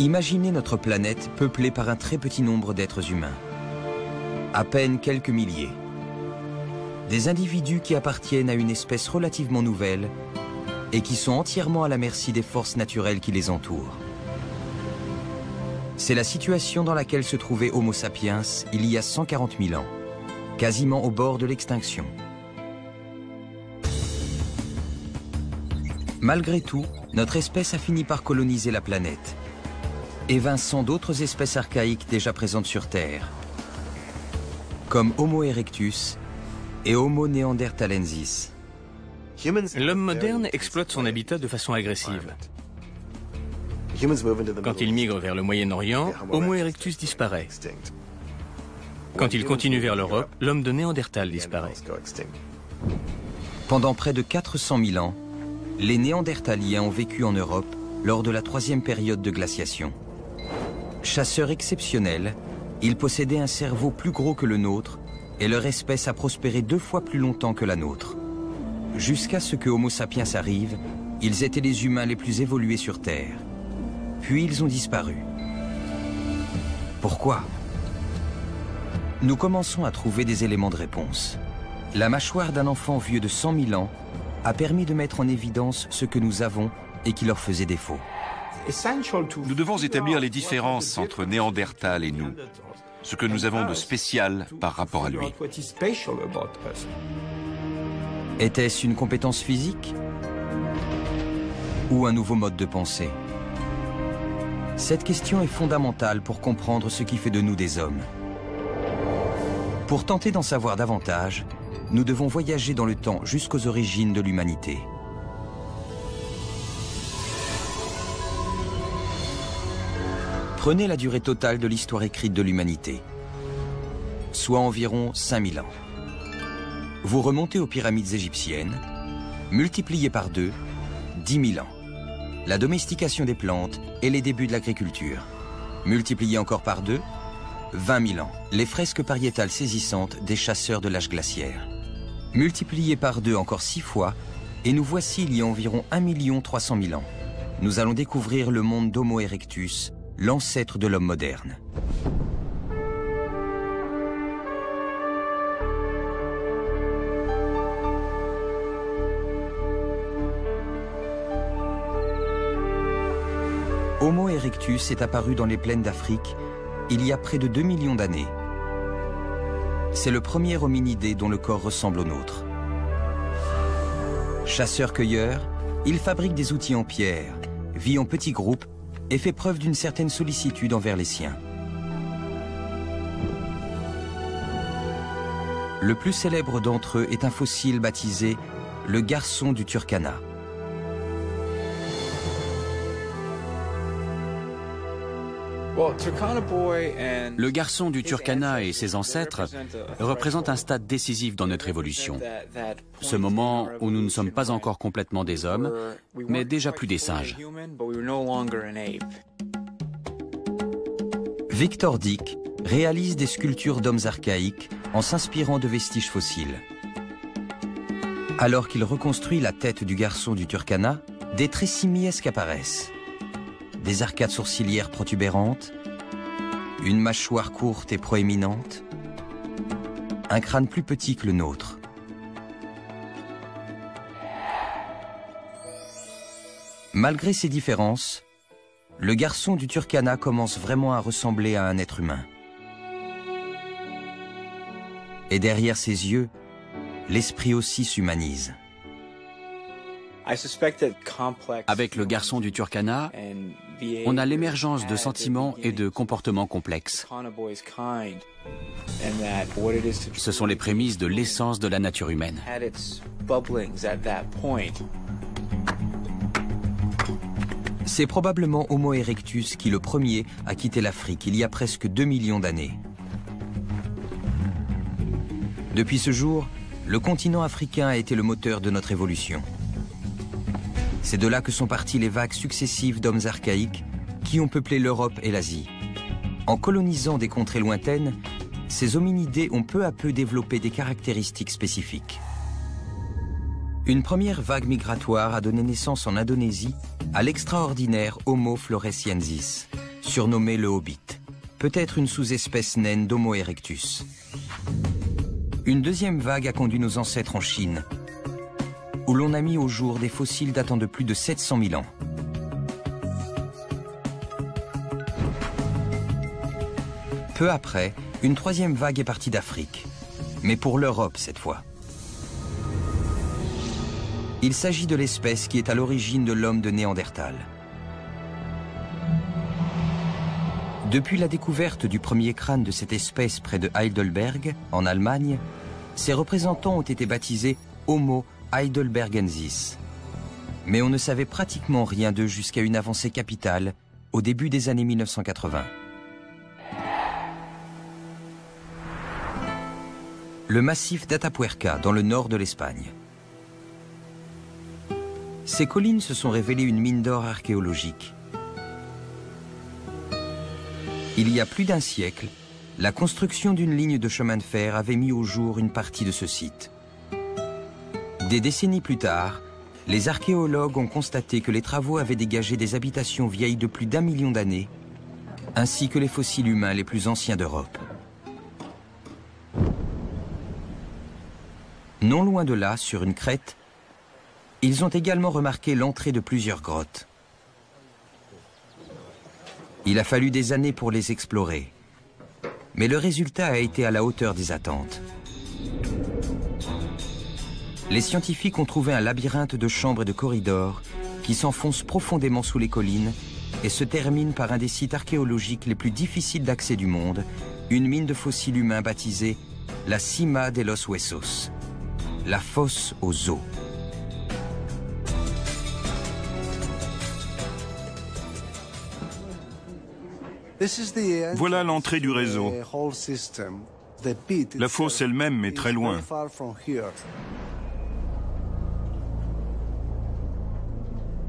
Imaginez notre planète peuplée par un très petit nombre d'êtres humains. À peine quelques milliers. Des individus qui appartiennent à une espèce relativement nouvelle et qui sont entièrement à la merci des forces naturelles qui les entourent. C'est la situation dans laquelle se trouvait Homo sapiens il y a 140 000 ans, quasiment au bord de l'extinction. Malgré tout, notre espèce a fini par coloniser la planète, évinçant d'autres espèces archaïques déjà présentes sur Terre, comme Homo erectus et Homo neanderthalensis. L'homme moderne exploite son habitat de façon agressive. Quand il migre vers le Moyen-Orient, Homo erectus disparaît. Quand il continue vers l'Europe, l'homme de Néandertal disparaît. Pendant près de 400 000 ans, les Néandertaliens ont vécu en Europe lors de la troisième période de glaciation. Chasseurs exceptionnels, ils possédaient un cerveau plus gros que le nôtre et leur espèce a prospéré 2 fois plus longtemps que la nôtre. Jusqu'à ce que Homo sapiens arrive, ils étaient les humains les plus évolués sur Terre. Puis ils ont disparu. Pourquoi? Nous commençons à trouver des éléments de réponse. La mâchoire d'un enfant vieux de 100 000 ans a permis de mettre en évidence ce que nous avons et qui leur faisait défaut. Nous devons établir les différences entre Néandertal et nous, ce que nous avons de spécial par rapport à lui. Était-ce une compétence physique ou un nouveau mode de pensée? Cette question est fondamentale pour comprendre ce qui fait de nous des hommes. Pour tenter d'en savoir davantage, nous devons voyager dans le temps jusqu'aux origines de l'humanité. Prenez la durée totale de l'histoire écrite de l'humanité, soit environ 5000 ans. Vous remontez aux pyramides égyptiennes, multipliez par 2, 10 000 ans. La domestication des plantes et les débuts de l'agriculture. Multipliez encore par 2, 20 000 ans. Les fresques pariétales saisissantes des chasseurs de l'âge glaciaire. Multipliez par 2 encore 6 fois, et nous voici il y a environ 1 300 000 ans. Nous allons découvrir le monde d'Homo erectus, l'ancêtre de l'homme moderne. Homo erectus est apparu dans les plaines d'Afrique il y a près de 2 millions d'années. C'est le premier hominidé dont le corps ressemble au nôtre. Chasseur-cueilleur, il fabrique des outils en pierre, vit en petits groupes et fait preuve d'une certaine sollicitude envers les siens. Le plus célèbre d'entre eux est un fossile baptisé le garçon du Turkana. Le garçon du Turkana et ses ancêtres représentent un stade décisif dans notre évolution. Ce moment où nous ne sommes pas encore complètement des hommes, mais déjà plus des singes. Victor Dick réalise des sculptures d'hommes archaïques en s'inspirant de vestiges fossiles. Alors qu'il reconstruit la tête du garçon du Turkana, des traits simiesques apparaissent. Des arcades sourcilières protubérantes, une mâchoire courte et proéminente, un crâne plus petit que le nôtre. Malgré ces différences, le garçon du Turkana commence vraiment à ressembler à un être humain. Et derrière ses yeux, l'esprit aussi s'humanise. Avec le garçon du Turkana, on a l'émergence de sentiments et de comportements complexes. Ce sont les prémices de l'essence de la nature humaine. C'est probablement Homo erectus qui, le premier, a quitté l'Afrique il y a presque 2 millions d'années. Depuis ce jour, le continent africain a été le moteur de notre évolution. C'est de là que sont parties les vagues successives d'hommes archaïques qui ont peuplé l'Europe et l'Asie. En colonisant des contrées lointaines, ces hominidés ont peu à peu développé des caractéristiques spécifiques. Une première vague migratoire a donné naissance en Indonésie à l'extraordinaire Homo floresiensis. surnommé le Hobbit, peut-être une sous-espèce naine d'Homo erectus. Une deuxième vague a conduit nos ancêtres en Chine, où l'on a mis au jour des fossiles datant de plus de 700 000 ans. Peu après, une troisième vague est partie d'Afrique, mais pour l'Europe cette fois. Il s'agit de l'espèce qui est à l'origine de l'homme de Néandertal. Depuis la découverte du premier crâne de cette espèce près de Heidelberg, en Allemagne, ses représentants ont été baptisés Homo heidelbergensis. Mais on ne savait pratiquement rien d'eux jusqu'à une avancée capitale au début des années 1980. Le massif d'Atapuerca, dans le nord de l'Espagne. Ces collines se sont révélées une mine d'or archéologique. Il y a plus d'un siècle, la construction d'une ligne de chemin de fer avait mis au jour une partie de ce site. Des décennies plus tard, les archéologues ont constaté que les travaux avaient dégagé des habitations vieilles de plus d'1 million d'années, ainsi que les fossiles humains les plus anciens d'Europe. Non loin de là, sur une crête, ils ont également remarqué l'entrée de plusieurs grottes. Il a fallu des années pour les explorer, mais le résultat a été à la hauteur des attentes. Les scientifiques ont trouvé un labyrinthe de chambres et de corridors qui s'enfoncent profondément sous les collines et se termine par un des sites archéologiques les plus difficiles d'accès du monde, une mine de fossiles humains baptisée la Cima de los Huesos, la fosse aux os. Voilà l'entrée du réseau. La fosse elle-même est très loin.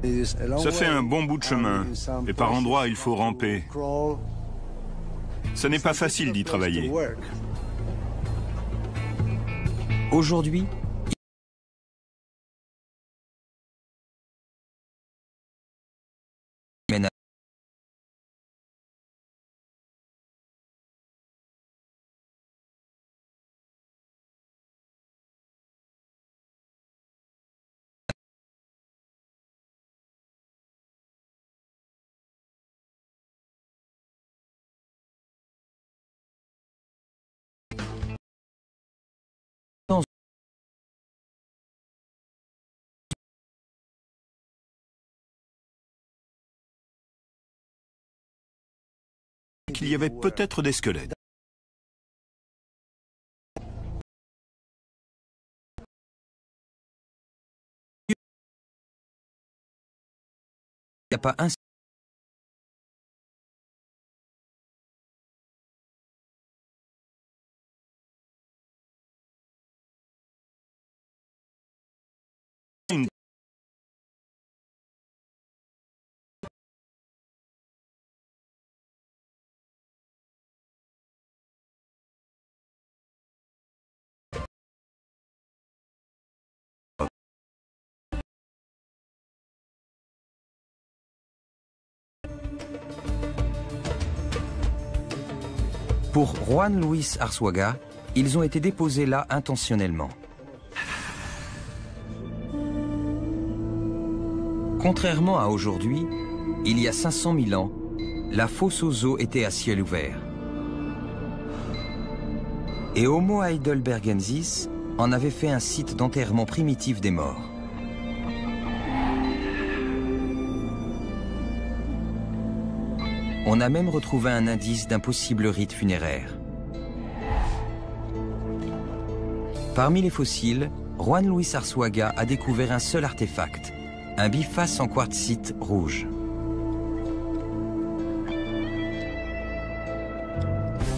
Ça fait un bon bout de chemin, et par endroits il faut ramper. Ce n'est pas facile d'y travailler. Aujourd'hui, qu'il y avait peut-être des squelettes. Il n'y a pas un... Pour Juan Luis Arzuaga, ils ont été déposés là intentionnellement. Contrairement à aujourd'hui, il y a 500 000 ans, la fosse aux os était à ciel ouvert. Et Homo heidelbergensis en avait fait un site d'enterrement primitif des morts. On a même retrouvé un indice d'un possible rite funéraire. Parmi les fossiles, Juan Luis Arzuaga a découvert un seul artefact, un biface en quartzite rouge.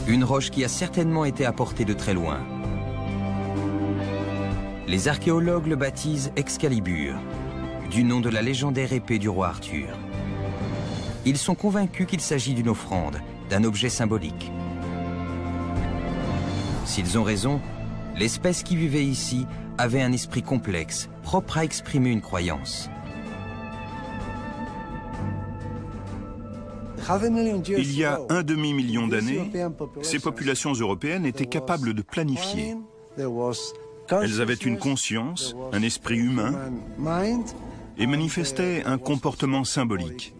Une roche qui a certainement été apportée de très loin. Les archéologues le baptisent Excalibur, du nom de la légendaire épée du roi Arthur. Ils sont convaincus qu'il s'agit d'une offrande, d'un objet symbolique. S'ils ont raison, l'espèce qui vivait ici avait un esprit complexe, propre à exprimer une croyance. Il y a un demi-million d'années, ces populations européennes étaient capables de planifier. Elles avaient une conscience, un esprit humain et manifestaient un comportement symbolique.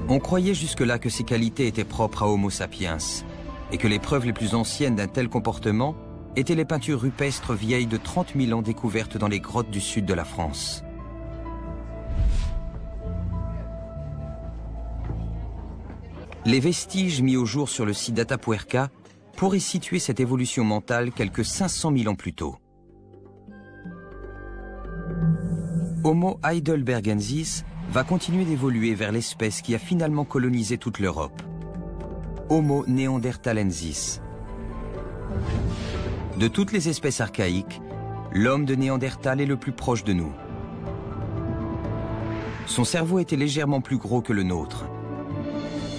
On croyait jusque-là que ces qualités étaient propres à Homo sapiens et que les preuves les plus anciennes d'un tel comportement étaient les peintures rupestres vieilles de 30 000 ans découvertes dans les grottes du sud de la France. Les vestiges mis au jour sur le site d'Atapuerca pourraient situer cette évolution mentale quelques 500 000 ans plus tôt. Homo heidelbergensis va continuer d'évoluer vers l'espèce qui a finalement colonisé toute l'Europe. Homo neanderthalensis. De toutes les espèces archaïques, l'homme de Néandertal est le plus proche de nous. Son cerveau était légèrement plus gros que le nôtre.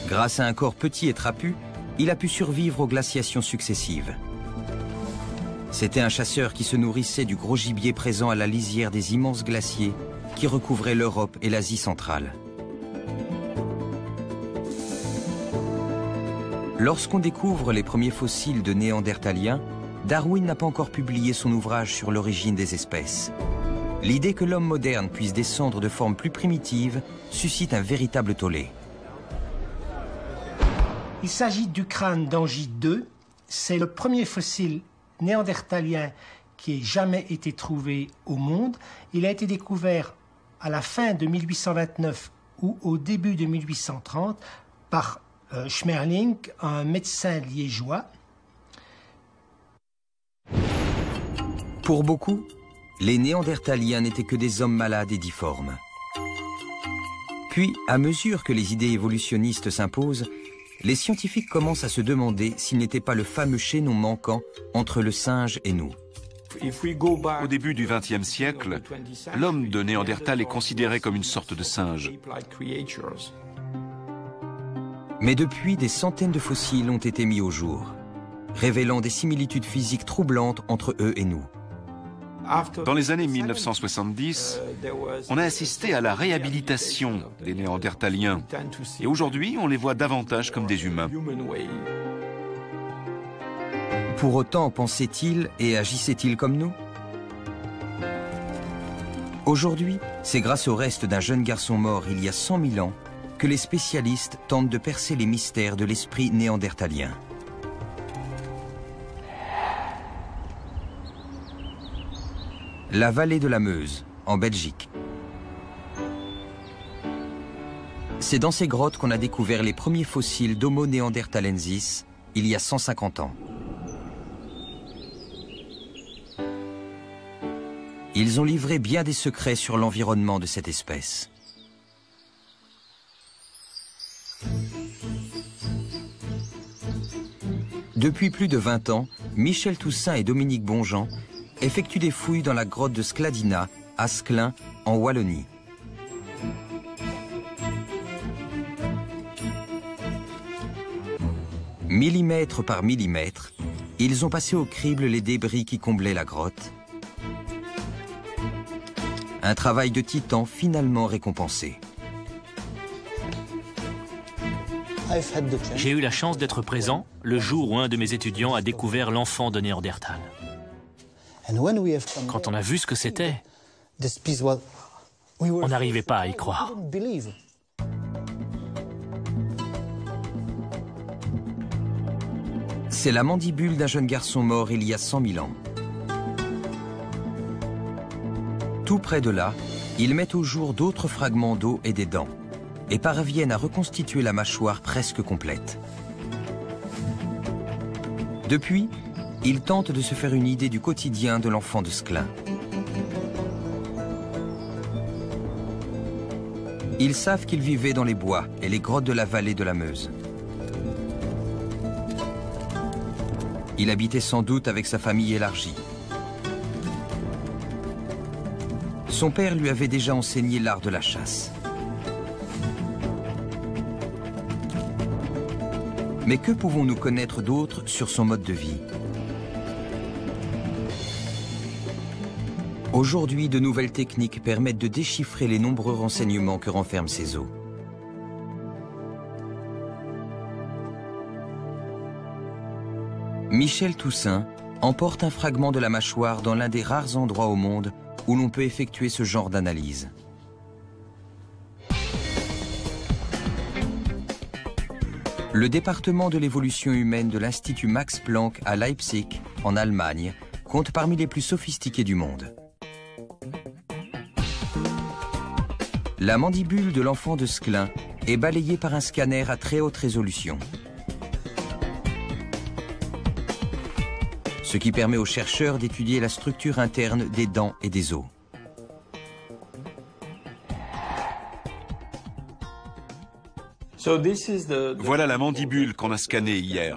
Grâce à un corps petit et trapu, il a pu survivre aux glaciations successives. C'était un chasseur qui se nourrissait du gros gibier présent à la lisière des immenses glaciers qui recouvraient l'Europe et l'Asie centrale. Lorsqu'on découvre les premiers fossiles de Néandertaliens, Darwin n'a pas encore publié son ouvrage sur l'origine des espèces. L'idée que l'homme moderne puisse descendre de forme plus primitive suscite un véritable tollé. Il s'agit du crâne d'Angie II. C'est le premier fossile néandertalien qui ait jamais été trouvé au monde. Il a été découvert à la fin de 1829 ou au début de 1830 par Schmerling, un médecin liégeois. Pour beaucoup, les Néandertaliens n'étaient que des hommes malades et difformes. Puis, à mesure que les idées évolutionnistes s'imposent, les scientifiques commencent à se demander s'il n'était pas le fameux chaînon manquant entre le singe et nous. Au début du XXe siècle, l'homme de Néandertal est considéré comme une sorte de singe. Mais depuis, des centaines de fossiles ont été mis au jour, révélant des similitudes physiques troublantes entre eux et nous. Dans les années 1970, on a assisté à la réhabilitation des Néandertaliens. Et aujourd'hui, on les voit davantage comme des humains. Pour autant, pensaient-ils et agissaient-ils comme nous? Aujourd'hui, c'est grâce au reste d'un jeune garçon mort il y a 100 000 ans que les spécialistes tentent de percer les mystères de l'esprit néandertalien. La vallée de la Meuse, en Belgique. C'est dans ces grottes qu'on a découvert les premiers fossiles d'Homo neanderthalensis il y a 150 ans. Ils ont livré bien des secrets sur l'environnement de cette espèce. Depuis plus de 20 ans, Michel Toussaint et Dominique Bonjean effectuent des fouilles dans la grotte de Skladina, à Sclin, en Wallonie. Millimètre par millimètre, ils ont passé au crible les débris qui comblaient la grotte. Un travail de titan finalement récompensé. J'ai eu la chance d'être présent le jour où un de mes étudiants a découvert l'enfant de Néandertal. Quand on a vu ce que c'était, on n'arrivait pas à y croire. C'est la mandibule d'un jeune garçon mort il y a 100 000 ans. Tout près de là, ils mettent au jour d'autres fragments d'os et des dents et parviennent à reconstituer la mâchoire presque complète. Depuis, ils tentent de se faire une idée du quotidien de l'enfant de Sclin. Ils savent qu'il vivait dans les bois et les grottes de la vallée de la Meuse. Il habitait sans doute avec sa famille élargie. Son père lui avait déjà enseigné l'art de la chasse. Mais que pouvons-nous connaître d'autre sur son mode de vie? Aujourd'hui, de nouvelles techniques permettent de déchiffrer les nombreux renseignements que renferment ces os. Michel Toussaint emporte un fragment de la mâchoire dans l'un des rares endroits au monde où l'on peut effectuer ce genre d'analyse. Le département de l'évolution humaine de l'Institut Max Planck à Leipzig, en Allemagne, compte parmi les plus sophistiqués du monde. La mandibule de l'enfant de Sclin est balayée par un scanner à très haute résolution. Ce qui permet aux chercheurs d'étudier la structure interne des dents et des os. Voilà la mandibule qu'on a scannée hier.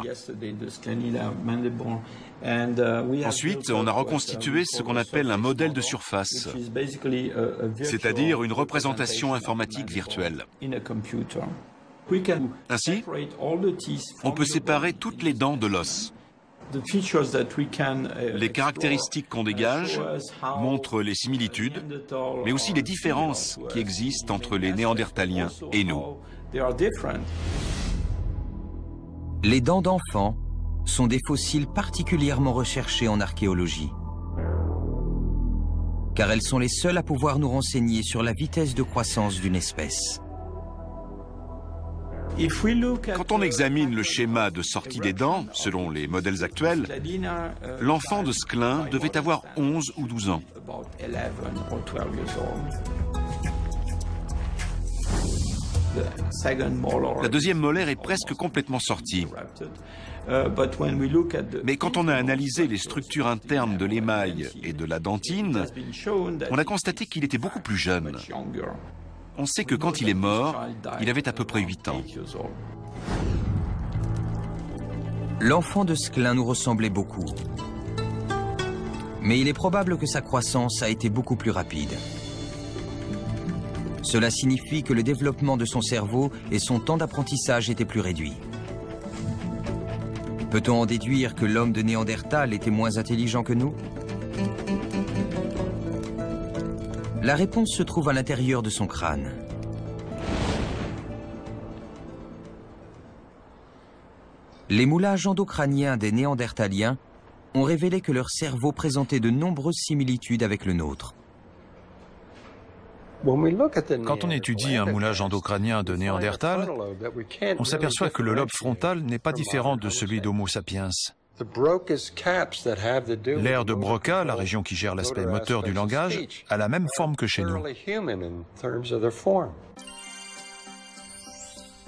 Ensuite, on a reconstitué ce qu'on appelle un modèle de surface, c'est-à-dire une représentation informatique virtuelle. Ainsi, on peut séparer toutes les dents de l'os. Les caractéristiques qu'on dégage montrent les similitudes, mais aussi les différences qui existent entre les Néandertaliens et nous. Les dents d'enfant sont des fossiles particulièrement recherchés en archéologie, car elles sont les seules à pouvoir nous renseigner sur la vitesse de croissance d'une espèce. Quand on examine le schéma de sortie des dents, selon les modèles actuels, l'enfant de Sclin devait avoir 11 ou 12 ans. La deuxième molaire est presque complètement sortie. Mais quand on a analysé les structures internes de l'émail et de la dentine, on a constaté qu'il était beaucoup plus jeune. On sait que quand il est mort, il avait à peu près 8 ans. L'enfant de Sclin nous ressemblait beaucoup. Mais il est probable que sa croissance a été beaucoup plus rapide. Cela signifie que le développement de son cerveau et son temps d'apprentissage étaient plus réduits. Peut-on en déduire que l'homme de Néandertal était moins intelligent que nous? La réponse se trouve à l'intérieur de son crâne. Les moulages endocrâniens des Néandertaliens ont révélé que leur cerveau présentait de nombreuses similitudes avec le nôtre. Quand on étudie un moulage endocrânien de Néandertal, on s'aperçoit que le lobe frontal n'est pas différent de celui d'Homo sapiens. L'aire de Broca, la région qui gère l'aspect moteur du langage, a la même forme que chez nous.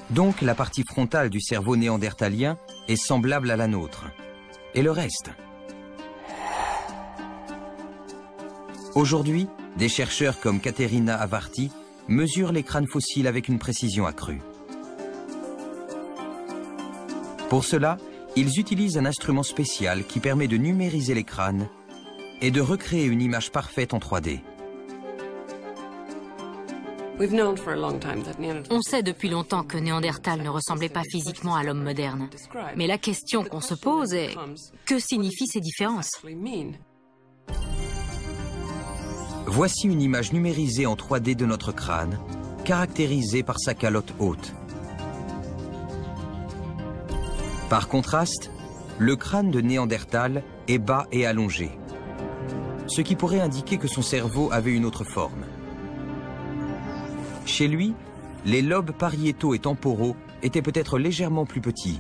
Donc la partie frontale du cerveau néandertalien est semblable à la nôtre. Et le reste? Aujourd'hui, des chercheurs comme Katerina Avarti mesurent les crânes fossiles avec une précision accrue. Pour cela, ils utilisent un instrument spécial qui permet de numériser les crânes et de recréer une image parfaite en 3D. On sait depuis longtemps que Néandertal ne ressemblait pas physiquement à l'homme moderne. Mais la question qu'on se pose est, que signifient ces différences? Voici une image numérisée en 3D de notre crâne, caractérisée par sa calotte haute. Par contraste, le crâne de Néandertal est bas et allongé, ce qui pourrait indiquer que son cerveau avait une autre forme. Chez lui, les lobes pariétaux et temporaux étaient peut-être légèrement plus petits.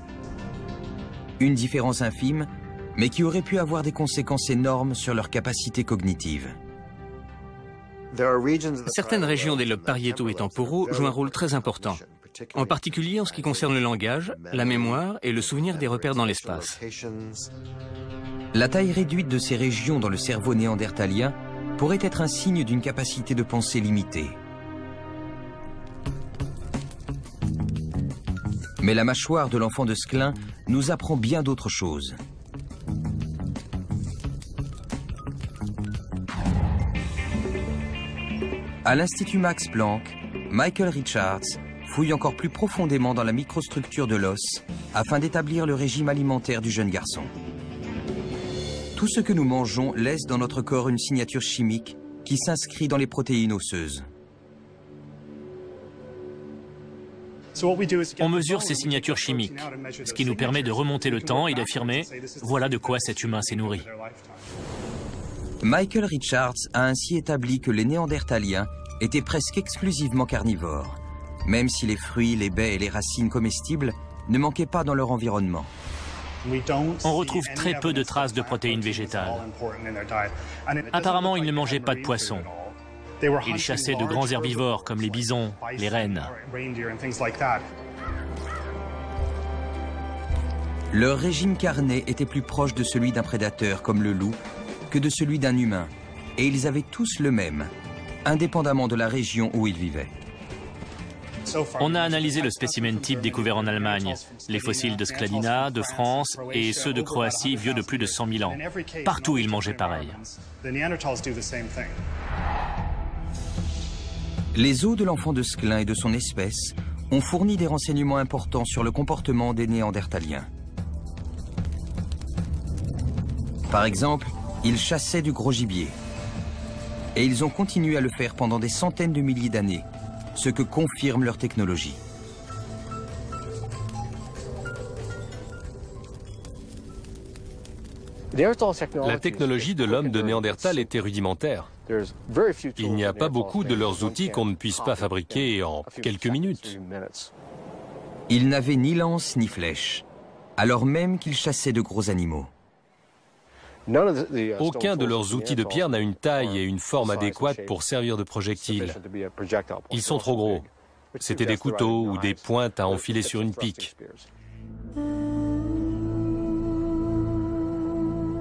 Une différence infime, mais qui aurait pu avoir des conséquences énormes sur leur capacité cognitive. Certaines régions des lobes pariétaux et temporaux jouent un rôle très important, en particulier en ce qui concerne le langage, la mémoire et le souvenir des repères dans l'espace. La taille réduite de ces régions dans le cerveau néandertalien pourrait être un signe d'une capacité de pensée limitée. Mais la mâchoire de l'enfant de Sclin nous apprend bien d'autres choses. À l'Institut Max Planck, Michael Richards fouille encore plus profondément dans la microstructure de l'os afin d'établir le régime alimentaire du jeune garçon. Tout ce que nous mangeons laisse dans notre corps une signature chimique qui s'inscrit dans les protéines osseuses. On mesure ces signatures chimiques, ce qui nous permet de remonter le temps et d'affirmer « voilà de quoi cet humain s'est nourri ». Michael Richards a ainsi établi que les Néandertaliens étaient presque exclusivement carnivores, même si les fruits, les baies et les racines comestibles ne manquaient pas dans leur environnement. On retrouve très peu de traces de protéines végétales. Apparemment, ils ne mangeaient pas de poissons. Ils chassaient de grands herbivores comme les bisons, les rennes. Leur régime carné était plus proche de celui d'un prédateur comme le loup que de celui d'un humain, et ils avaient tous le même, indépendamment de la région où ils vivaient. On a analysé le spécimen type découvert en Allemagne, les fossiles de Skladina, de France et ceux de Croatie vieux de plus de 100 000 ans. Partout, ils mangeaient pareil. Les os de l'enfant de Sclin et de son espèce ont fourni des renseignements importants sur le comportement des Néandertaliens. Par exemple, ils chassaient du gros gibier. Et ils ont continué à le faire pendant des centaines de milliers d'années, ce que confirme leur technologie. La technologie de l'homme de Néandertal était rudimentaire. Il n'y a pas beaucoup de leurs outils qu'on ne puisse pas fabriquer en quelques minutes. Ils n'avaient ni lance ni flèche, alors même qu'ils chassaient de gros animaux. Aucun de leurs outils de pierre n'a une taille et une forme adéquates pour servir de projectile. Ils sont trop gros. C'étaient des couteaux ou des pointes à enfiler sur une pique.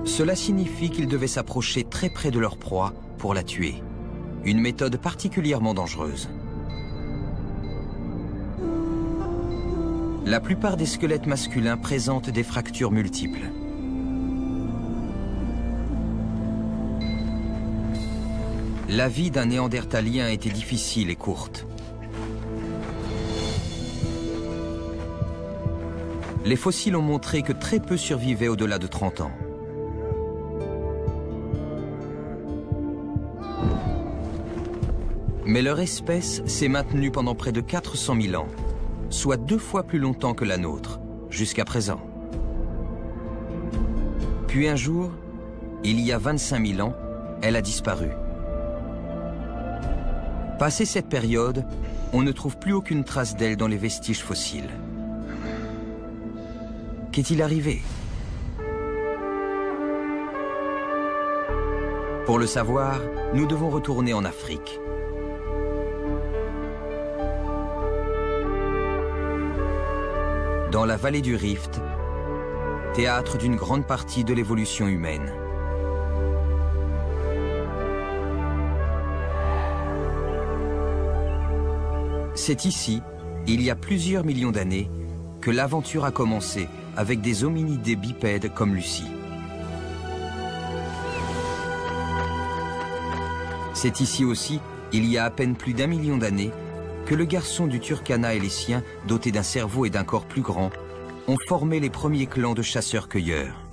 Cela signifie qu'ils devaient s'approcher très près de leur proie pour la tuer. Une méthode particulièrement dangereuse. La plupart des squelettes masculins présentent des fractures multiples. La vie d'un Néandertalien était difficile et courte. Les fossiles ont montré que très peu survivaient au-delà de 30 ans. Mais leur espèce s'est maintenue pendant près de 400 000 ans, soit 2 fois plus longtemps que la nôtre, jusqu'à présent. Puis un jour, il y a 25 000 ans, elle a disparu. Passé cette période, on ne trouve plus aucune trace d'elle dans les vestiges fossiles. Qu'est-il arrivé? Pour le savoir, nous devons retourner en Afrique. Dans la vallée du Rift, théâtre d'une grande partie de l'évolution humaine. C'est ici, il y a plusieurs millions d'années, que l'aventure a commencé avec des hominidés bipèdes comme Lucie. C'est ici aussi, il y a à peine plus d'1 million d'années, que le garçon du Turkana et les siens, dotés d'un cerveau et d'un corps plus grand, ont formé les premiers clans de chasseurs-cueilleurs.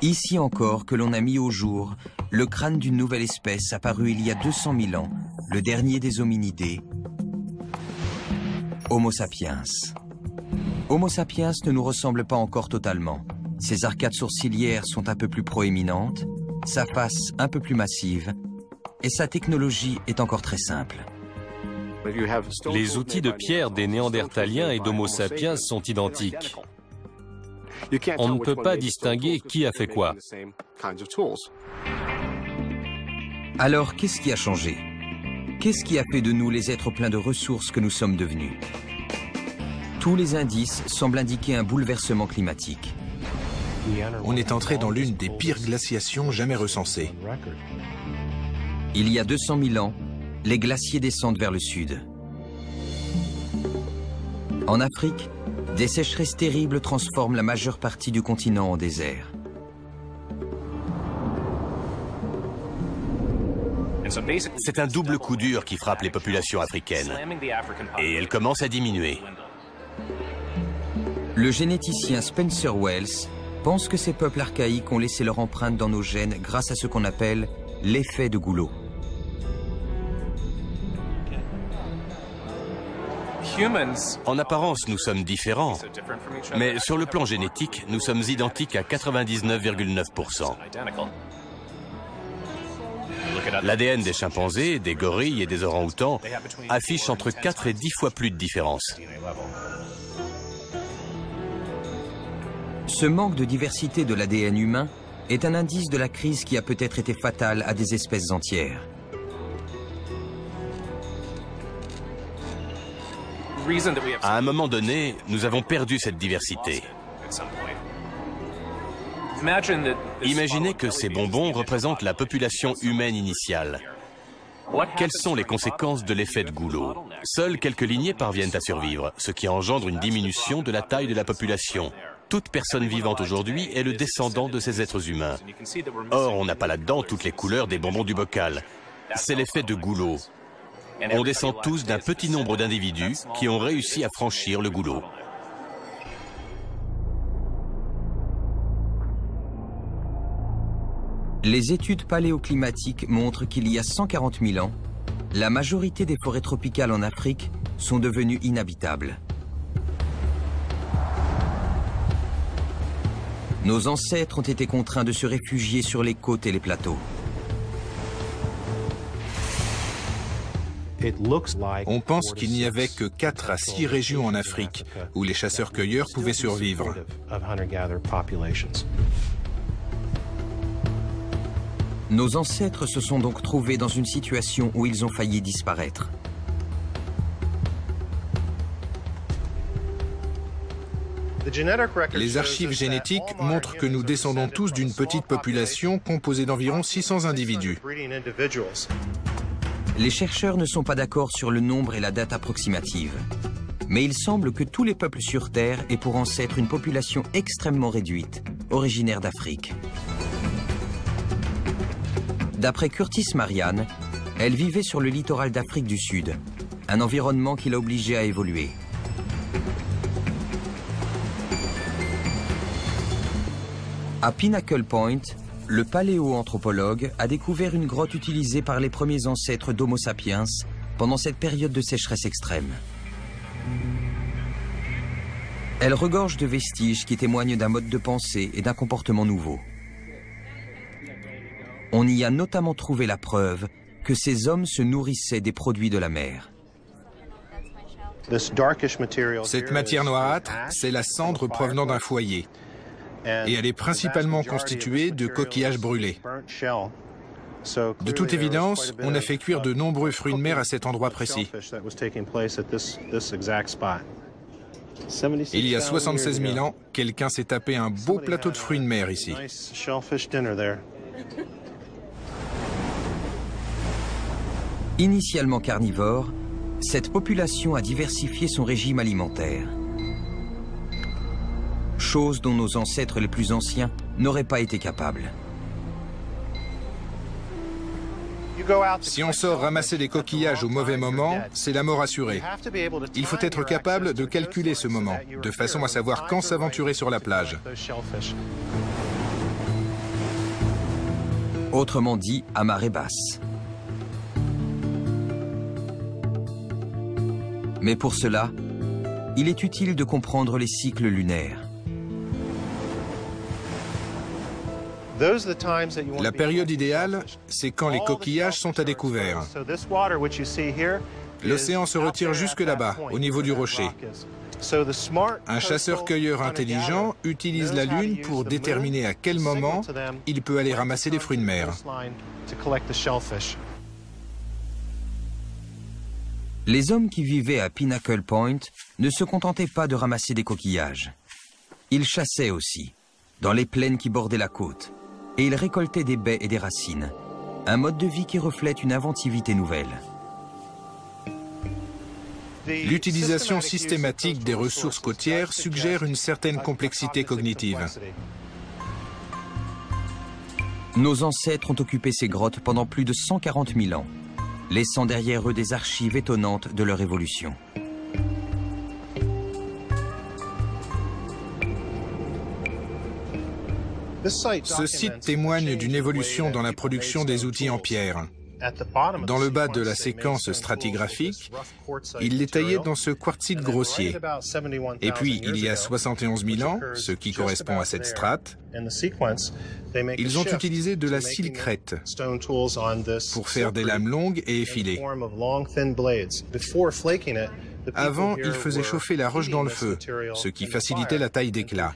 Ici encore que l'on a mis au jour le crâne d'une nouvelle espèce apparue il y a 200 000 ans, le dernier des hominidés, Homo sapiens. Homo sapiens ne nous ressemble pas encore totalement. Ses arcades sourcilières sont un peu plus proéminentes, sa face un peu plus massive, et sa technologie est encore très simple. Les outils de pierre des Néandertaliens et d'Homo sapiens sont identiques. On ne peut pas distinguer qui a fait quoi. Alors, qu'est-ce qui a changé? Qu'est-ce qui a fait de nous les êtres pleins de ressources que nous sommes devenus? Tous les indices semblent indiquer un bouleversement climatique. On est entré dans l'une des pires glaciations jamais recensées. Il y a 200 000 ans, les glaciers descendent vers le sud. En Afrique, des sécheresses terribles transforment la majeure partie du continent en désert. C'est un double coup dur qui frappe les populations africaines. Et elles commencent à diminuer. Le généticien Spencer Wells pense que ces peuples archaïques ont laissé leur empreinte dans nos gènes grâce à ce qu'on appelle l'effet de goulot. En apparence, nous sommes différents, mais sur le plan génétique, nous sommes identiques à 99,9%. L'ADN des chimpanzés, des gorilles et des orang-outans affiche entre 4 et 10 fois plus de différence. Ce manque de diversité de l'ADN humain est un indice de la crise qui a peut-être été fatale à des espèces entières. À un moment donné, nous avons perdu cette diversité. Imaginez que ces bonbons représentent la population humaine initiale. Quelles sont les conséquences de l'effet de goulot? Seules quelques lignées parviennent à survivre, ce qui engendre une diminution de la taille de la population. Toute personne vivante aujourd'hui est le descendant de ces êtres humains. Or, on n'a pas là-dedans toutes les couleurs des bonbons du bocal. C'est l'effet de goulot. On descend tous d'un petit nombre d'individus qui ont réussi à franchir le goulot. Les études paléoclimatiques montrent qu'il y a 140 000 ans, la majorité des forêts tropicales en Afrique sont devenues inhabitables. Nos ancêtres ont été contraints de se réfugier sur les côtes et les plateaux. On pense qu'il n'y avait que 4 à 6 régions en Afrique où les chasseurs-cueilleurs pouvaient survivre. Nos ancêtres se sont donc trouvés dans une situation où ils ont failli disparaître. Les archives génétiques montrent que nous descendons tous d'une petite population composée d'environ 600 individus. Les chercheurs ne sont pas d'accord sur le nombre et la date approximative. Mais il semble que tous les peuples sur Terre aient pour ancêtre une population extrêmement réduite, originaire d'Afrique. D'après Curtis Marianne, elle vivait sur le littoral d'Afrique du Sud, un environnement qui l'a obligée à évoluer. À Pinnacle Point, le paléoanthropologue a découvert une grotte utilisée par les premiers ancêtres d'Homo sapiens pendant cette période de sécheresse extrême. Elle regorge de vestiges qui témoignent d'un mode de pensée et d'un comportement nouveau. On y a notamment trouvé la preuve que ces hommes se nourrissaient des produits de la mer. Cette matière noirâtre, c'est la cendre provenant d'un foyer. Et elle est principalement constituée de coquillages brûlés. De toute évidence, on a fait cuire de nombreux fruits de mer à cet endroit précis. Il y a 76 000 ans, quelqu'un s'est tapé un beau plateau de fruits de mer ici. Initialement carnivore, cette population a diversifié son régime alimentaire. Chose dont nos ancêtres les plus anciens n'auraient pas été capables. Si on sort ramasser des coquillages au mauvais moment, c'est la mort assurée. Il faut être capable de calculer ce moment, de façon à savoir quand s'aventurer sur la plage. Autrement dit, à marée basse. Mais pour cela, il est utile de comprendre les cycles lunaires. La période idéale, c'est quand les coquillages sont à découvert. L'océan se retire jusque là-bas, au niveau du rocher. Un chasseur-cueilleur intelligent utilise la Lune pour déterminer à quel moment il peut aller ramasser des fruits de mer. Les hommes qui vivaient à Pinnacle Point ne se contentaient pas de ramasser des coquillages. Ils chassaient aussi, dans les plaines qui bordaient la côte, et ils récoltaient des baies et des racines, un mode de vie qui reflète une inventivité nouvelle. L'utilisation systématique des ressources côtières suggère une certaine complexité cognitive. Nos ancêtres ont occupé ces grottes pendant plus de 140 000 ans, laissant derrière eux des archives étonnantes de leur évolution. Ce site témoigne d'une évolution dans la production des outils en pierre. Dans le bas de la séquence stratigraphique, il les taillait dans ce quartzite grossier. Et puis, il y a 71 000 ans, ce qui correspond à cette strate, ils ont utilisé de la silcrète pour faire des lames longues et effilées. Avant, ils faisaient chauffer la roche dans le feu, ce qui facilitait la taille d'éclat.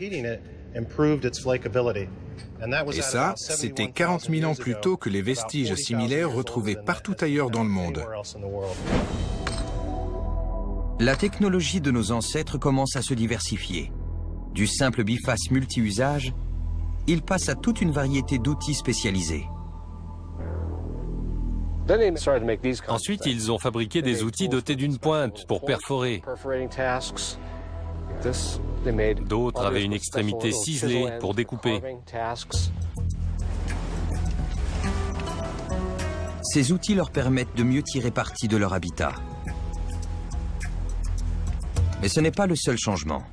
Et ça, c'était 40 000 ans plus tôt que les vestiges similaires retrouvés partout ailleurs dans le monde. La technologie de nos ancêtres commence à se diversifier. Du simple biface multi-usage, il passe à toute une variété d'outils spécialisés. Ensuite, ils ont fabriqué des outils dotés d'une pointe pour perforer. D'autres avaient une extrémité ciselée pour découper. Ces outils leur permettent de mieux tirer parti de leur habitat. Mais ce n'est pas le seul changement.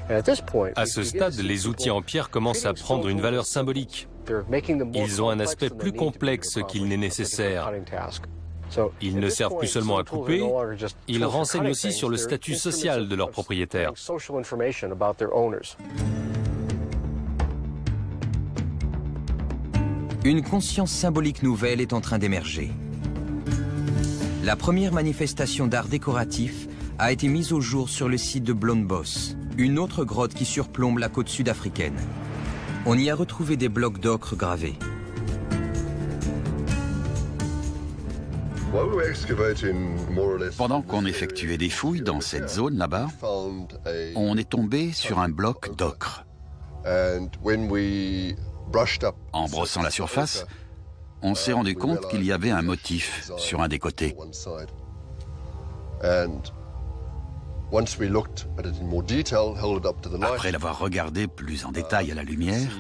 À ce stade, les outils en pierre commencent à prendre une valeur symbolique. Ils ont un aspect plus complexe qu'il n'est nécessaire. Ils ne servent plus seulement à couper, ils renseignent aussi sur le statut social de leurs propriétaires. Une conscience symbolique nouvelle est en train d'émerger. La première manifestation d'art décoratif a été mise au jour sur le site de Bloembosch, une autre grotte qui surplombe la côte sud-africaine. On y a retrouvé des blocs d'ocre gravés. Pendant qu'on effectuait des fouilles dans cette zone là-bas, on est tombé sur un bloc d'ocre. En brossant la surface, on s'est rendu compte qu'il y avait un motif sur un des côtés. Après l'avoir regardé plus en détail à la lumière,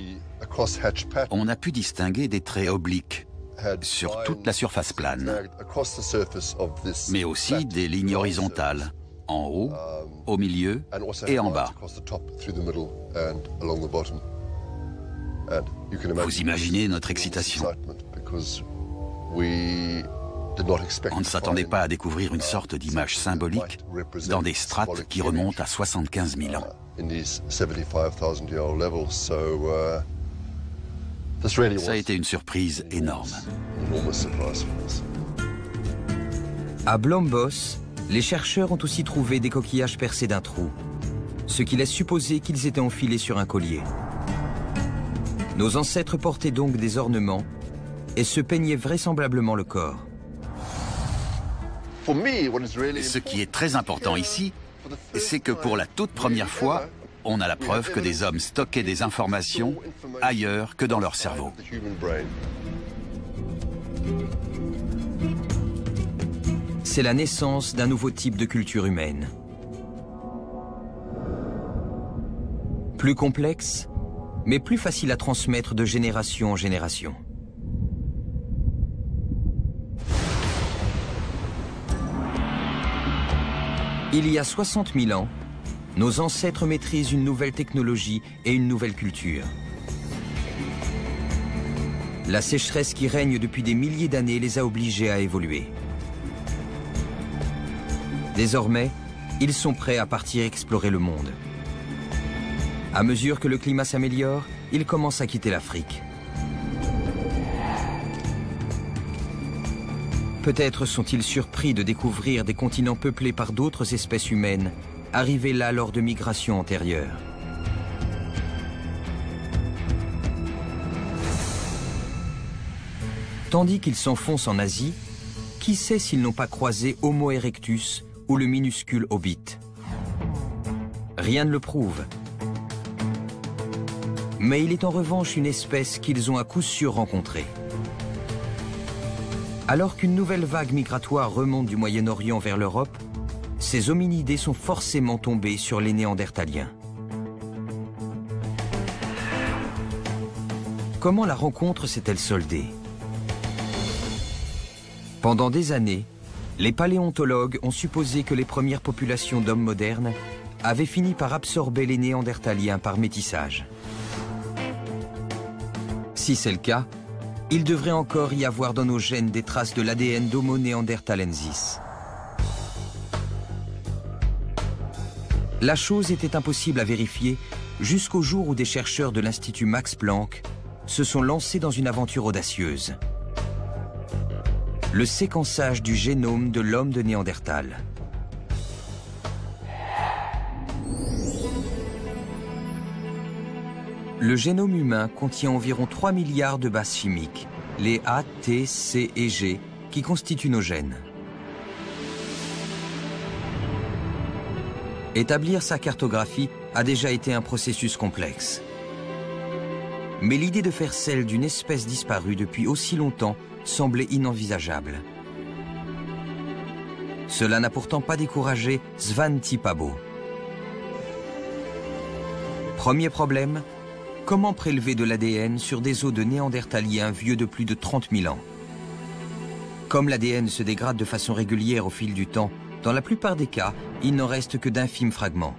on a pu distinguer des traits obliques sur toute la surface plane, mais aussi des lignes horizontales, en haut, au milieu et en bas. Vous imaginez notre excitation. On ne s'attendait pas à découvrir une sorte d'image symbolique dans des strates qui remontent à 75 000 ans. Ça a été une surprise énorme. À Bloembosch, les chercheurs ont aussi trouvé des coquillages percés d'un trou, ce qui laisse supposer qu'ils étaient enfilés sur un collier. Nos ancêtres portaient donc des ornements et se peignaient vraisemblablement le corps. Ce qui est très important ici, c'est que pour la toute première fois, on a la preuve que des hommes stockaient des informations ailleurs que dans leur cerveau. C'est la naissance d'un nouveau type de culture humaine. Plus complexe, mais plus facile à transmettre de génération en génération. Il y a 60 000 ans, nos ancêtres maîtrisent une nouvelle technologie et une nouvelle culture. La sécheresse qui règne depuis des milliers d'années les a obligés à évoluer. Désormais, ils sont prêts à partir explorer le monde. À mesure que le climat s'améliore, ils commencent à quitter l'Afrique. Peut-être sont-ils surpris de découvrir des continents peuplés par d'autres espèces humaines, arrivées là lors de migrations antérieures. Tandis qu'ils s'enfoncent en Asie, qui sait s'ils n'ont pas croisé Homo erectus ou le minuscule Hobbit? Rien ne le prouve. Mais il est en revanche une espèce qu'ils ont à coup sûr rencontrée. Alors qu'une nouvelle vague migratoire remonte du Moyen-Orient vers l'Europe, ces hominidés sont forcément tombés sur les Néandertaliens. Comment la rencontre s'est-elle soldée? Pendant des années, les paléontologues ont supposé que les premières populations d'hommes modernes avaient fini par absorber les Néandertaliens par métissage. Si c'est le cas, il devrait encore y avoir dans nos gènes des traces de l'ADN d'Homo neanderthalensis. La chose était impossible à vérifier jusqu'au jour où des chercheurs de l'Institut Max Planck se sont lancés dans une aventure audacieuse. Le séquençage du génome de l'homme de Néandertal. Le génome humain contient environ 3 milliards de bases chimiques, les A, T, C et G, qui constituent nos gènes. Établir sa cartographie a déjà été un processus complexe. Mais l'idée de faire celle d'une espèce disparue depuis aussi longtemps semblait inenvisageable. Cela n'a pourtant pas découragé Svante Pääbo. Premier problème, comment prélever de l'ADN sur des os de néandertaliens vieux de plus de 30 000 ans? Comme l'ADN se dégrade de façon régulière au fil du temps, dans la plupart des cas, il n'en reste que d'infimes fragments.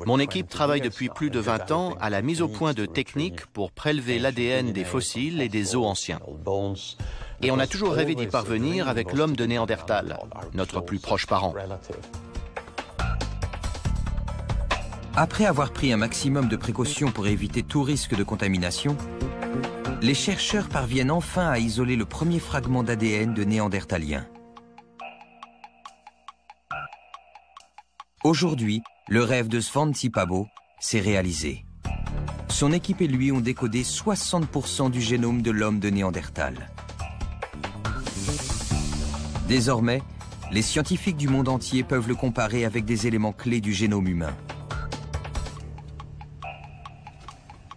Mon équipe travaille depuis plus de 20 ans à la mise au point de techniques pour prélever l'ADN des fossiles et des os anciens. Et on a toujours rêvé d'y parvenir avec l'homme de Néandertal, notre plus proche parent. Après avoir pris un maximum de précautions pour éviter tout risque de contamination, les chercheurs parviennent enfin à isoler le premier fragment d'ADN de néandertalien. Aujourd'hui, le rêve de Svante Pääbo s'est réalisé. Son équipe et lui ont décodé 60% du génome de l'homme de Néandertal. Désormais, les scientifiques du monde entier peuvent le comparer avec des éléments clés du génome humain.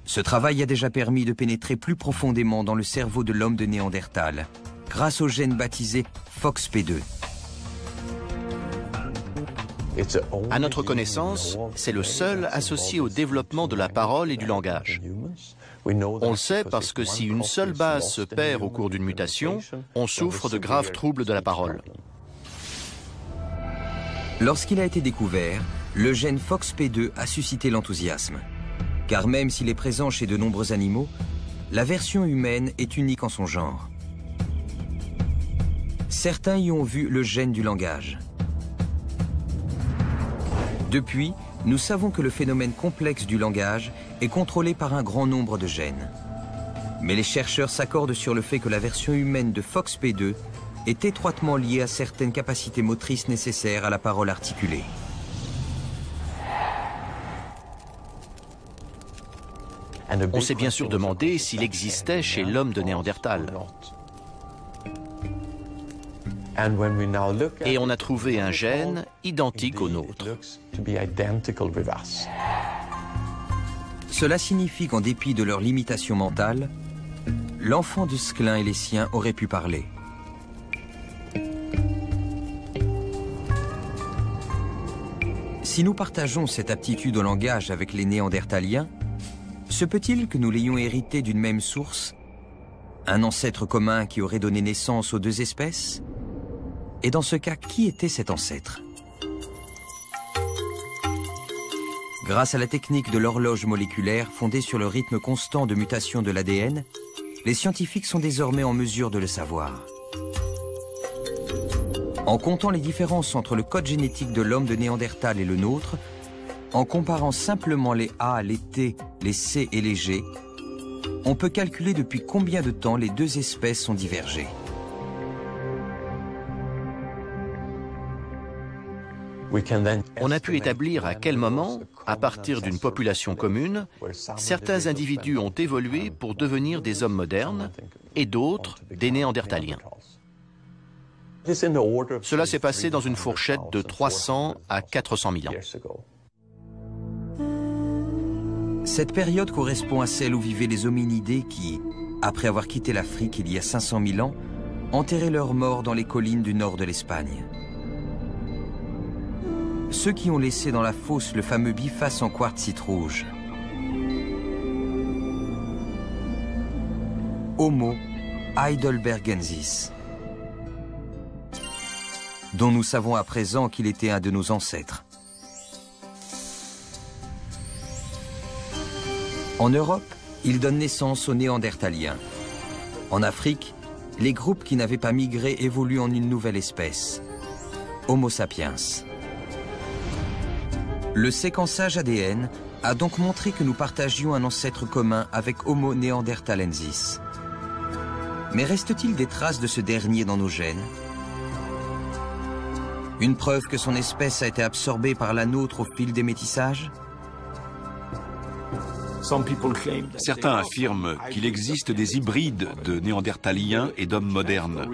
Ce travail a déjà permis de pénétrer plus profondément dans le cerveau de l'homme de Néandertal, grâce au gène baptisé FOXP2. À notre connaissance, c'est le seul associé au développement de la parole et du langage. On le sait parce que si une seule base se perd au cours d'une mutation, on souffre de graves troubles de la parole. Lorsqu'il a été découvert, le gène FOXP2 a suscité l'enthousiasme. Car même s'il est présent chez de nombreux animaux, la version humaine est unique en son genre. Certains y ont vu le gène du langage. Depuis, nous savons que le phénomène complexe du langage est contrôlé par un grand nombre de gènes. Mais les chercheurs s'accordent sur le fait que la version humaine de FOXP2 est étroitement liée à certaines capacités motrices nécessaires à la parole articulée. On s'est bien sûr demandé s'il existait chez l'homme de Néandertal. Et on a trouvé un gène identique au nôtre. Cela signifie qu'en dépit de leurs limitations mentales, l'enfant de Sclin et les siens auraient pu parler. Si nous partageons cette aptitude au langage avec les Néandertaliens, se peut-il que nous l'ayons hérité d'une même source, un ancêtre commun qui aurait donné naissance aux deux espèces? Et dans ce cas, qui était cet ancêtre? Grâce à la technique de l'horloge moléculaire fondée sur le rythme constant de mutation de l'ADN, les scientifiques sont désormais en mesure de le savoir. En comptant les différences entre le code génétique de l'homme de Néandertal et le nôtre, en comparant simplement les A, les T, les C et les G, on peut calculer depuis combien de temps les deux espèces ont divergé. On a pu établir à quel moment, à partir d'une population commune, certains individus ont évolué pour devenir des hommes modernes et d'autres des Néandertaliens. Cela s'est passé dans une fourchette de 300 à 400 000 ans. Cette période correspond à celle où vivaient les hominidés qui, après avoir quitté l'Afrique il y a 500 000 ans, enterraient leurs morts dans les collines du nord de l'Espagne. Ceux qui ont laissé dans la fosse le fameux biface en quartzite rouge. Homo heidelbergensis, dont nous savons à présent qu'il était un de nos ancêtres. En Europe, ils donnent naissance aux Néandertaliens. En Afrique, les groupes qui n'avaient pas migré évoluent en une nouvelle espèce, Homo sapiens. Le séquençage ADN a donc montré que nous partagions un ancêtre commun avec Homo neanderthalensis. Mais reste-t-il des traces de ce dernier dans nos gènes? Une preuve que son espèce a été absorbée par la nôtre au fil des métissages? Certains affirment qu'il existe des hybrides de néandertaliens et d'hommes modernes,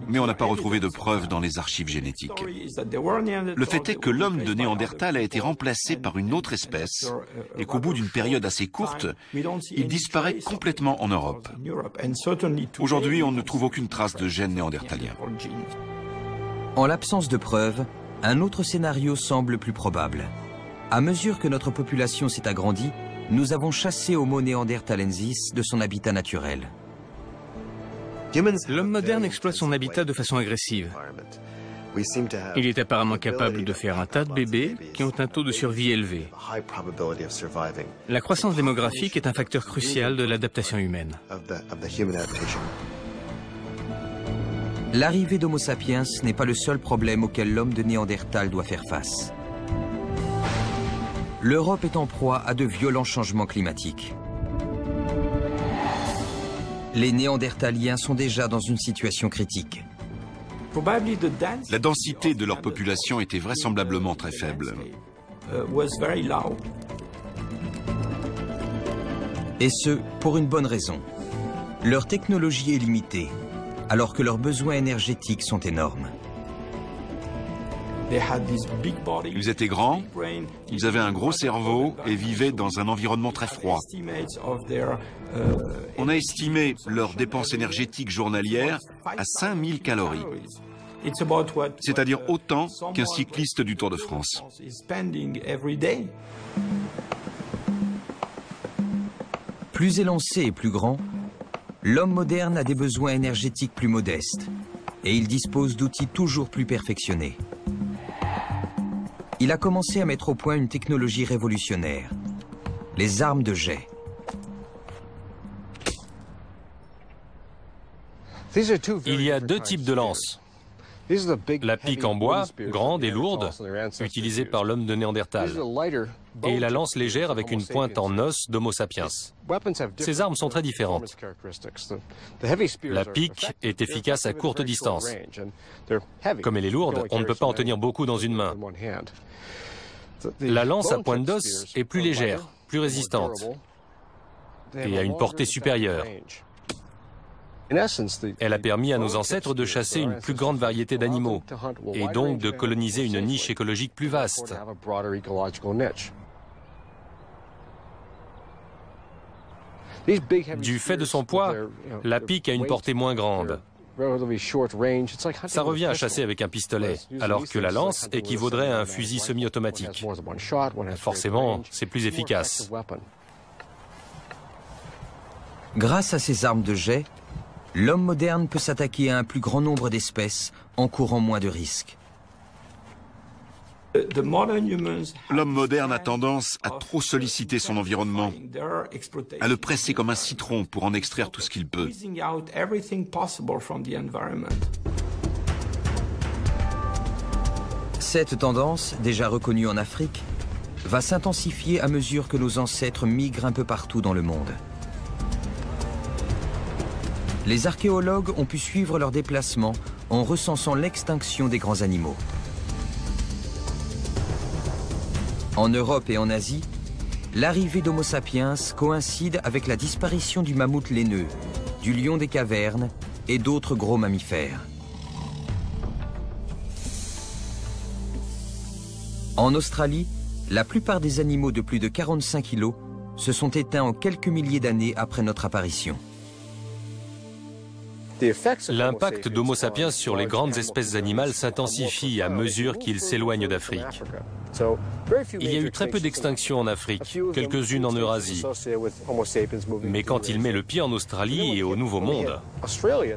mais on n'a pas retrouvé de preuves dans les archives génétiques. Le fait est que l'homme de Néandertal a été remplacé par une autre espèce et qu'au bout d'une période assez courte, il disparaît complètement en Europe. Aujourd'hui, on ne trouve aucune trace de gènes néandertaliens. En l'absence de preuves, un autre scénario semble plus probable. À mesure que notre population s'est agrandie, nous avons chassé Homo neanderthalensis de son habitat naturel. L'homme moderne exploite son habitat de façon agressive. Il est apparemment capable de faire un tas de bébés qui ont un taux de survie élevé. La croissance démographique est un facteur crucial de l'adaptation humaine. L'arrivée d'Homo sapiens n'est pas le seul problème auquel l'homme de Néandertal doit faire face. L'Europe est en proie à de violents changements climatiques. Les Néandertaliens sont déjà dans une situation critique. La densité de leur population était vraisemblablement très faible. Et ce, pour une bonne raison. Leur technologie est limitée, alors que leurs besoins énergétiques sont énormes. Ils étaient grands, ils avaient un gros cerveau et vivaient dans un environnement très froid. On a estimé leur dépense énergétique journalière à 5000 calories, c'est-à-dire autant qu'un cycliste du Tour de France. Plus élancé et plus grand, l'homme moderne a des besoins énergétiques plus modestes et il dispose d'outils toujours plus perfectionnés. Il a commencé à mettre au point une technologie révolutionnaire, les armes de jet. Il y a deux types de lances. La pique en bois, grande et lourde, utilisée par l'homme de Néandertal, et la lance légère avec une pointe en os d'Homo sapiens. Ces armes sont très différentes. La pique est efficace à courte distance. Comme elle est lourde, on ne peut pas en tenir beaucoup dans une main. La lance à pointe d'os est plus légère, plus résistante, et a une portée supérieure. Elle a permis à nos ancêtres de chasser une plus grande variété d'animaux, et donc de coloniser une niche écologique plus vaste. Du fait de son poids, la pique a une portée moins grande. Ça revient à chasser avec un pistolet, alors que la lance équivaudrait à un fusil semi-automatique. Forcément, c'est plus efficace. Grâce à ces armes de jet, l'homme moderne peut s'attaquer à un plus grand nombre d'espèces en courant moins de risques. L'homme moderne a tendance à trop solliciter son environnement, à le presser comme un citron pour en extraire tout ce qu'il peut. Cette tendance, déjà reconnue en Afrique, va s'intensifier à mesure que nos ancêtres migrent un peu partout dans le monde. Les archéologues ont pu suivre leurs déplacements en recensant l'extinction des grands animaux. En Europe et en Asie, l'arrivée d'Homo sapiens coïncide avec la disparition du mammouth laineux, du lion des cavernes et d'autres gros mammifères. En Australie, la plupart des animaux de plus de 45 kilos se sont éteints en quelques milliers d'années après notre apparition. L'impact d'Homo sapiens sur les grandes espèces animales s'intensifie à mesure qu'il s'éloigne d'Afrique. Il y a eu très peu d'extinctions en Afrique, quelques-unes en Eurasie. Mais quand il met le pied en Australie et au Nouveau Monde,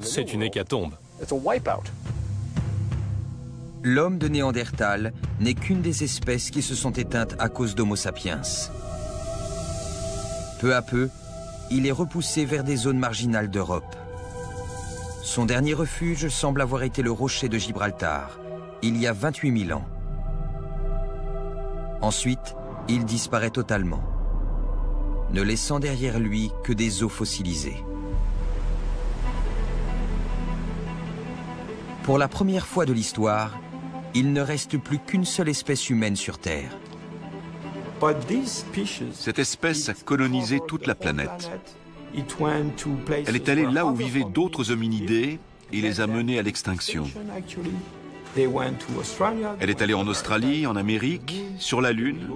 c'est une hécatombe. L'homme de Néandertal n'est qu'une des espèces qui se sont éteintes à cause d'Homo sapiens. Peu à peu, il est repoussé vers des zones marginales d'Europe. Son dernier refuge semble avoir été le rocher de Gibraltar, il y a 28 000 ans. Ensuite, il disparaît totalement, ne laissant derrière lui que des os fossilisés. Pour la première fois de l'histoire, il ne reste plus qu'une seule espèce humaine sur Terre. Cette espèce a colonisé toute la planète. Elle est allée là où vivaient d'autres hominidés et les a menés à l'extinction. Elle est allée en Australie, en Amérique, sur la Lune,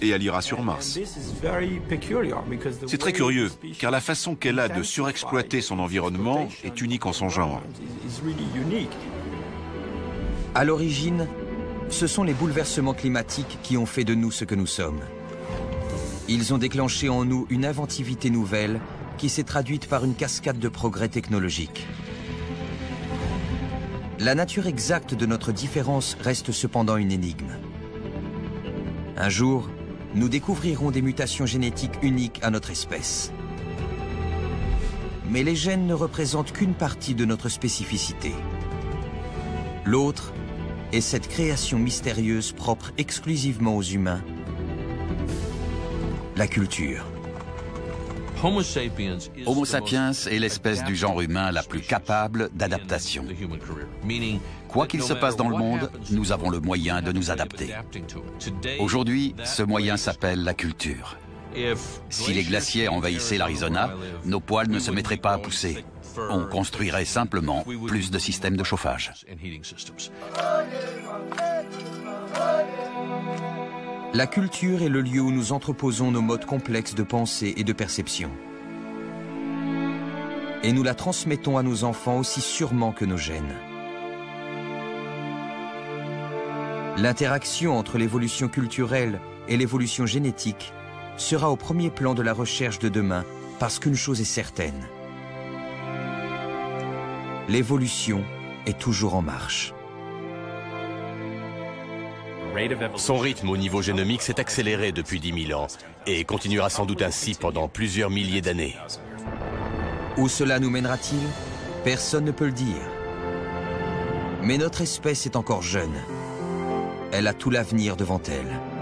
et elle ira sur Mars. C'est très curieux, car la façon qu'elle a de surexploiter son environnement est unique en son genre. À l'origine, ce sont les bouleversements climatiques qui ont fait de nous ce que nous sommes. Ils ont déclenché en nous une inventivité nouvelle qui s'est traduite par une cascade de progrès technologiques. La nature exacte de notre différence reste cependant une énigme. Un jour, nous découvrirons des mutations génétiques uniques à notre espèce. Mais les gènes ne représentent qu'une partie de notre spécificité. L'autre est cette création mystérieuse propre exclusivement aux humains, la culture. Homo sapiens est l'espèce du genre humain la plus capable d'adaptation. Quoi qu'il se passe dans le monde, nous avons le moyen de nous adapter. Aujourd'hui, ce moyen s'appelle la culture. Si les glaciers envahissaient l'Arizona, nos poils ne se mettraient pas à pousser. On construirait simplement plus de systèmes de chauffage. La culture est le lieu où nous entreposons nos modes complexes de pensée et de perception. Et nous la transmettons à nos enfants aussi sûrement que nos gènes. L'interaction entre l'évolution culturelle et l'évolution génétique sera au premier plan de la recherche de demain parce qu'une chose est certaine. L'évolution est toujours en marche. Son rythme au niveau génomique s'est accéléré depuis 10 000 ans et continuera sans doute ainsi pendant plusieurs milliers d'années. Où cela nous mènera-t-il? Personne ne peut le dire. Mais notre espèce est encore jeune. Elle a tout l'avenir devant elle.